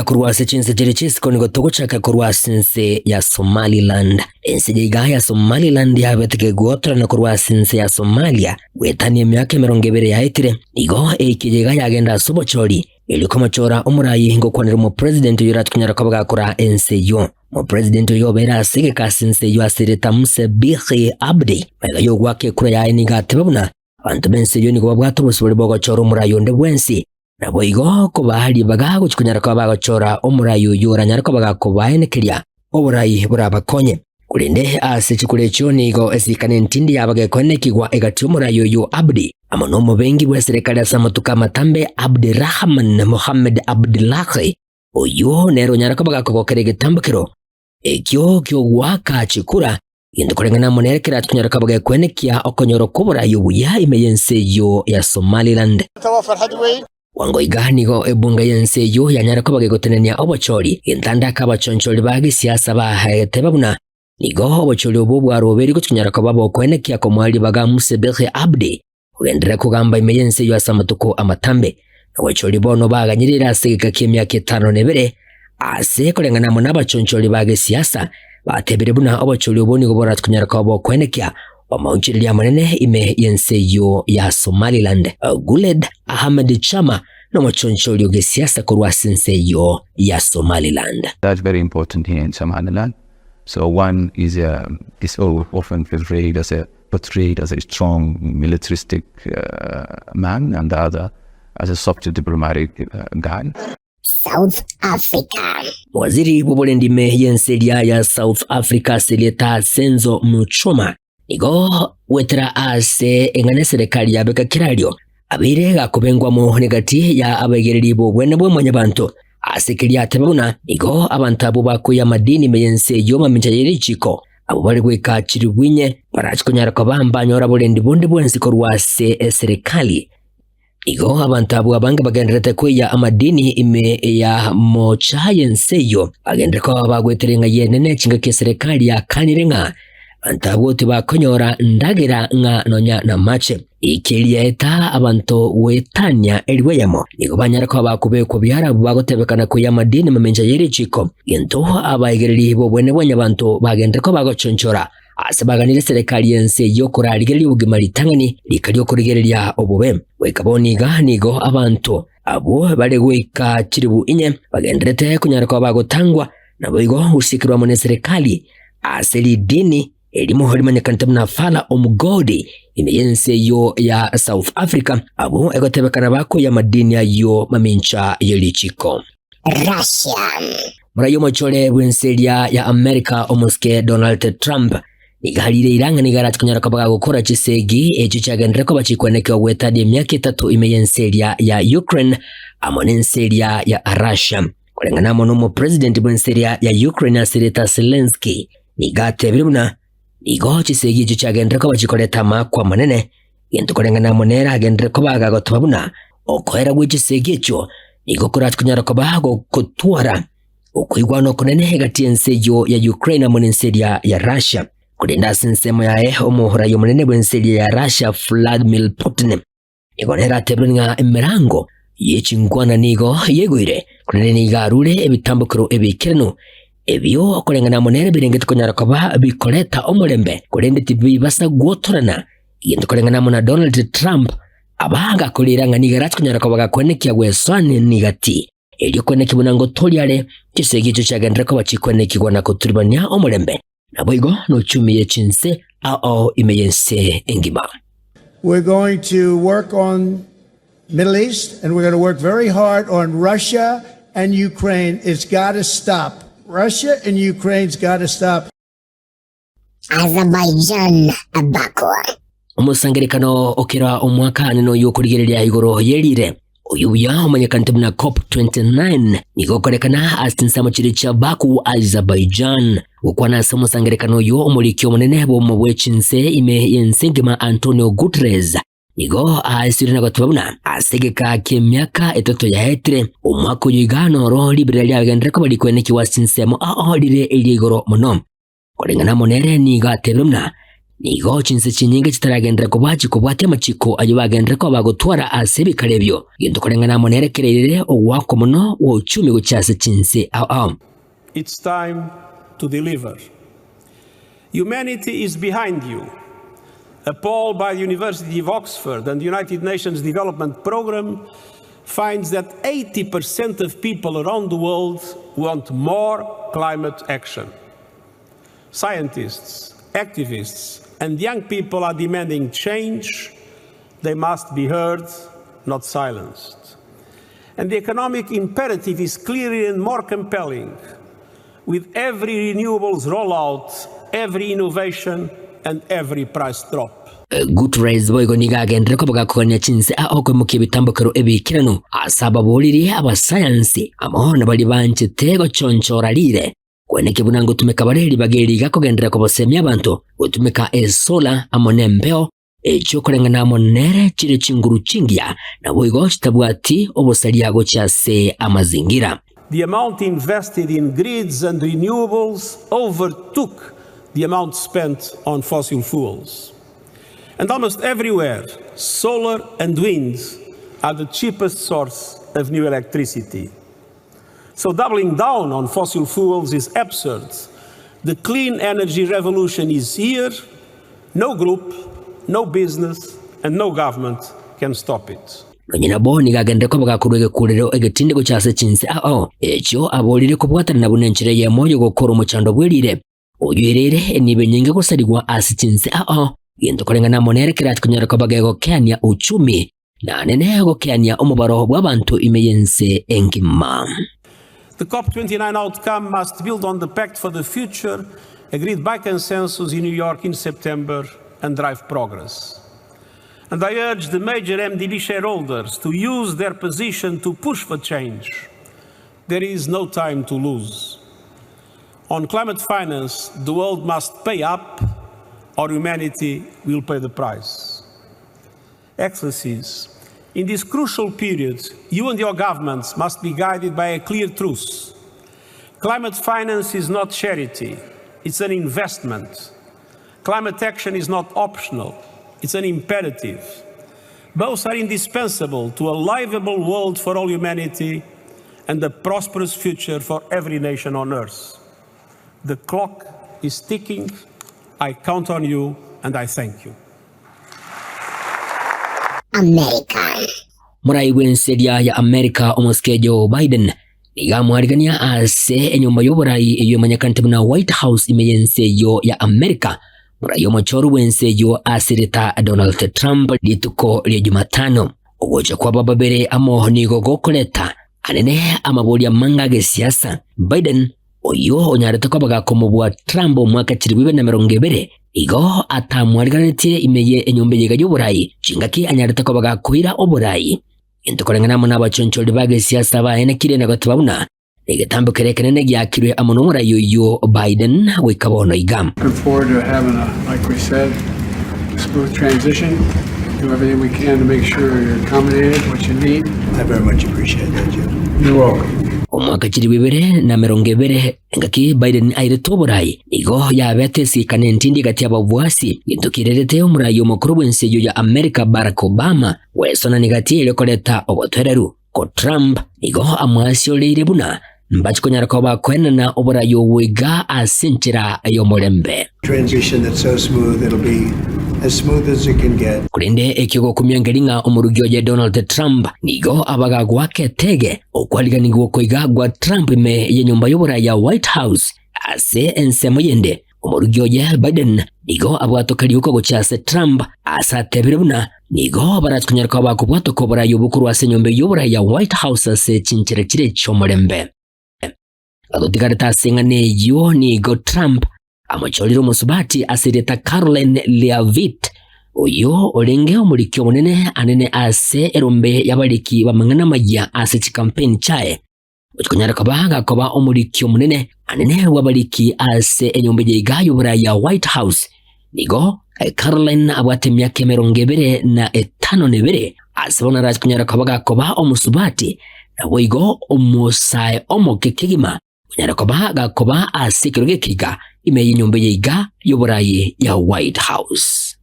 ya kurwasa chinse chiri chisiko niko tokuchaka kurwasa nse ya Somaliland. Ense jiga ya Somaliland ya betike guotra na kurwasa nse ya Somalia. Wetani miaka 20 yaitire. Nigo jiga ya agenda subochori. Iliko machora umurayi ngo kwanira mu president yurat kunyara kabaga kura ense yo. Mu president yo bera sige kasinse yo asireta Muse Bihi Abdi. Mega yo wake kura ya iniga tebuna. Abantu bense yo niko bwato busubiri bogo choro umurayi onde bwensi. Nabo igo ko bahali bagago chikunyara ko bagachora omurayo yora nyara ko bagako baenekeria oburayi burabakonye kulinde ase chikule choni igo esikane ntindi yabage konekigwa egati omurayo yo Abdi amanomo bengi bwa serikali ya Samatuka Matambe Abdirahman Mohammed Abdullahi oyo nero nyara ko bagako kokerege tambukiro ekyo kyo waka chikura yendo kolengana monerekera tunyara ko bagako konekia okonyoro kuburayo buya imeyense yo ya Somaliland wango iganigo ebunga yense yo yanyara ko bagegotenenia obochori intanda kabachonchori bagi siasa bahete babuna nigo obochori obubwaro beri kutunyara ko babo kwenekia ko mwali baga Muse Bihi Abdi ugendera kugamba imeyense yo Samatuko Amatambe obochori bono baganyirira sigika kimya kitano nebere ase kolengana mo nabachonchori bagi siasa batebere buna obochori oboni gobora tunyara ko babo kwenekia Wamaunchiri ya manene ime yense yo ya Somaliland. Guled Ahmed Chama no machoncholi yoge siasa kurwa sense yo ya Somaliland. That's very important here in Somaliland. So one is often portrayed as a strong militaristic man, and the other as a soft diplomatic guy. South Africa. Waziri Bobole yense ya South Africa Seleta Senzo Muchoma Nigo wetera ase engane serikali ya beka kiralio abire gakubengwa mu negati ya abegereri bo bwene bwe mwanyabantu asekiri atebuna nigo abantu abo bakuya madini meyense yo maminja yerichiko abo bari gweka kiribwinye barachikonyara ko bambanyora bolendi bonde bwensi ko rwase serikali nigo abantu abo abange bagenderete kuya amadini ime ya mocha yense yo bagendere ko bagweterenga yenene chinga ke serikali ya kanirenga antabote bakonyora ndagira nga nonya na mache ikilia eta abantu wetanya eliweyamo nigo banyara ko bakubeko byarabu bagotebekana ko yamadini mamenja yerichiko yento abayigereri bo bwene bw'abantu bagende ko bagochonchora asabaganire serikali yense yo kurarigeri ubugimari tangani likalyo kurigerera obube wekaboni ganigo abantu abo balegweka kiribu inye bagenderete kunyara ko bagotangwa nabo igo usikirwa mu serikali aseli dini elimo holimanya kantamna fala omugodi imeyense yo ya South Africa abo egotebekana bako ya madini yo mamincha yelichiko Russia murayo mochole bwenselia ya America omuske Donald Trump nigalire iranga nigara tukanyara kabaga gukora chisegi echo cyagendera ko bachikweneke wetadi emyaka 3 imeyenselia ya Ukraine amonenselia ya Russia kulengana mono mo president bwenselia ya Ukraine Seleta Zelensky nigate biruna nigo chisegi echo cyagendera ko bachikoleta makwa manene yento kulengana monera agendera ko baga gotubabuna okoera gwe echo nigo kora tukanyara kabaga kutwara okuigwano kunene hagati yense yo ya Ukraine amonenselia ya Russia kulinda sinsemo yae omuhura yomunene bwenselia ya Russia Vladimir Putin igonera tebringa emirango yechingwana nigo yegwire kunene nigarure ebitambukiro ebikirano ebyo okulengana monere birengete konyara kaba bikoleta omulembe kulende tibi basa gwotorana yendo kulengana mona Donald Trump abanga kuliranga nigarat konyara kaba gakwenekia gweswane nigati elyo kweneki bunango toliale kisegi cyo cyagendera ko bachikwenekigwa na kuturibanya omulembe naboigo no chumi yechinse ao imeyense engima. We're going to work on Middle East and we're going to work very hard on Russia and Ukraine. It's got to stop. Russia and Ukraine's got to stop. Azerbaijan Baku. Umusangerekano okera omwaka nino yokurigereria igoro yerire uyuya omanyakantemna COP29 nikokorekana asinsamo chiri cha Baku Azerbaijan ukwana samo sangerekano yo omulikyo munene bo mubwechinse ime yensengema Antonio Guterres nigo asirina gotubuna asegeka kemyaka etoto ya etre omwaka yigano ro liberali agendera ko balikweneki wasinsemo aholire eligoro muno kolengana monere ni gatebumna nigo chinse chinyinge chitaragendera kubwachi kubwate amachiko ayo bagendera ko bagutwara asibi karebyo gintu kurengana monerekerere ogwako muno wo uchumi guchase chinse It's time to deliver. Humanity is behind you. A poll by the University of Oxford and the United Nations Development Programme finds that 80% of people around the world want more climate action. Scientists, activists, and young people are demanding change. They must be heard, not silenced. And the economic imperative is clearer and more compelling. With every renewables rollout, every innovation, and every price drop. Guterres boygo nigagendera ko bagakoganya chinse ahokwe mu kibitambukiro ebikirano asaba boliri abasayansi amahona bali banje tego chonchora lire kweneke bunango tumeka bareli bageri gakogendera ko bosemya abantu utumeka esola amonembeo echo kurengana monere chire chinguru chingia na boygo chitabwati obosaliago chase amazingira. The amount invested in grids and renewables overtook the amount spent on fossil fuels. And almost everywhere, solar and wind are the cheapest source of new electricity. So doubling down on fossil fuels is absurd. The clean energy revolution is here. No group, no business, and no government can stop it. Nonyina boni gagende ko bagakurwege kurero egetinde go cyase chinse echo abolire kubwatana bunenchire ye moyo gukora umucando bwirire uyirere nibe nyinge gusaligwa asichinse yendo kurengana monerekera atkunyara ko bagego kenya uchumi na nene go kenya umubaro bw'abantu imeyense engima. The COP29 outcome must build on the Pact for the Future agreed by consensus in New York in September and drive progress. And I urge the major MDB shareholders to use their position to push for change. There is no time to lose. On climate finance, the world must pay up or humanity will pay the price. Excellencies, in this crucial period, you and your governments must be guided by a clear truth. Climate finance is not charity, it's an investment. Climate action is not optional. It's an imperative. Both are indispensable to a livable world for all humanity and a prosperous future for every nation on earth. The clock is ticking. I count on you and I thank you. America. Murai wensedia ya America omoske Joe Biden igamwarigania ase enyumba y'oburai eyo manyakante na White House imeyense yo ya America. Murayo machoru wenseyo asirita Donald Trump lituko lya Jumatano ugoja kwa bababere amo nigo gokoleta anene amaboli amanga ge siasa. Biden oyo onyareta kwa bagakomobwa Trump mwaka 2020 igo atamwariganitire imeye enyumba yiga y'oburai chingaki anyareta kwa bagakwira oburai intokorengana mo n'abachoncholi bage siasa bahenekire na gatubabuna igitambo kerekenene gyakirwe amonumura yoyo Biden wikabono igam. Look forward to having like we said, smooth transition. Do everything we can to make sure you're accommodated, what you need. I very much appreciate that, Jim. You're welcome. Omwaka 2020 ngaki Biden aireto burai igo yabete sikane ntindi gati ababwasi gintukirerete omurayo mukuru bwenseyo ya America Barack Obama wesona nigati ilekoleta ogotereru ko Trump igo amwasiolire buna mbachikonyara ko bakwena na oburayo wiga asenchira ayomolembe. Transition that's so smooth, it'll be as smooth as it can get. Kulinde ekigo kumyangelinga omurugyoje Donald Trump nigo abaga gwake tege okwaliganirwa koigagwa Trump ime yenyumba y'obura ya White House ase ensemo yende omurugyoje Biden nigo abwatokali uko gochase Trump asatebire buna nigo baratkunyara ko bakubwato ko bura y'obukuru ase nyumba y'obura ya White House ase chinchire chire chomolembe. Adotigareta singane yo nigo Trump amacholiro musubati asireta Caroline Leavitt oyo olenge omurikyo munene anene ase erombe yabaliki bamangana majya ase campaign chae utkunyara kabaga koba omurikyo munene anene wabaliki ase enyombe yigayo bura ya White House nigo Caroline abwate myaka 25 asibona raj kunyara kabaga koba omusubati na wigo omusai omokekigima Munyarekoba gakoba asikiro gekiga imeyi nyumba yiga y'uburayi ya White House.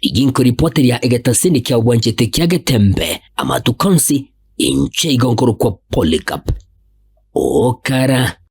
Iginko ripoti ya egetasini kia wanjete kia getembe amatu konsi inche igonkoro kwa Polycarp Okara.